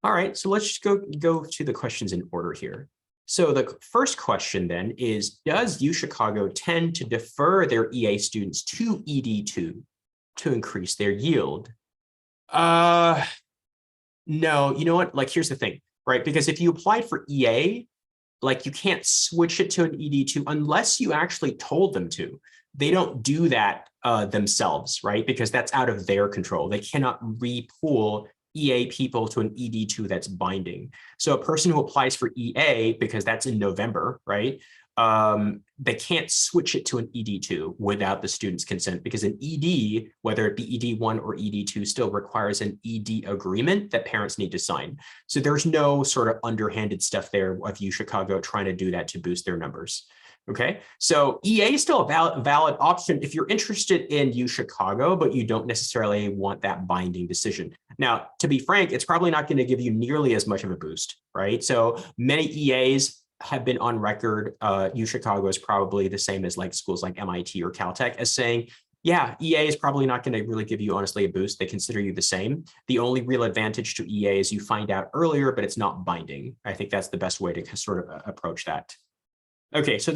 All right, so let's just go to the questions in order here. So the first question then is, does UChicago tend to defer their EA students to ED2 to increase their yield? No, you know what? Like, here's the thing, right? Because if you applied for EA, like you can't switch it to an ED2 unless you actually told them to. They don't do that themselves, right? Because that's out of their control. They cannot repool EA people to an ED2 that's binding. So a person who applies for EA, because that's in November, right? They can't switch it to an ED2 without the student's consent, because an ED, whether it be ED1 or ED2, still requires an ED agreement that parents need to sign. So there's no sort of underhanded stuff there of UChicago trying to do that to boost their numbers. Okay, so EA is still a valid option if you're interested in UChicago, but you don't necessarily want that binding decision. Now, to be frank, it's probably not going to give you nearly as much of a boost, right? So many EAs have been on record. UChicago is probably the same as like schools like MIT or Caltech as saying, yeah, EA is probably not going to really give you honestly a boost. They consider you the same. The only real advantage to EA is you find out earlier, but it's not binding. I think that's the best way to sort of approach that. Okay, so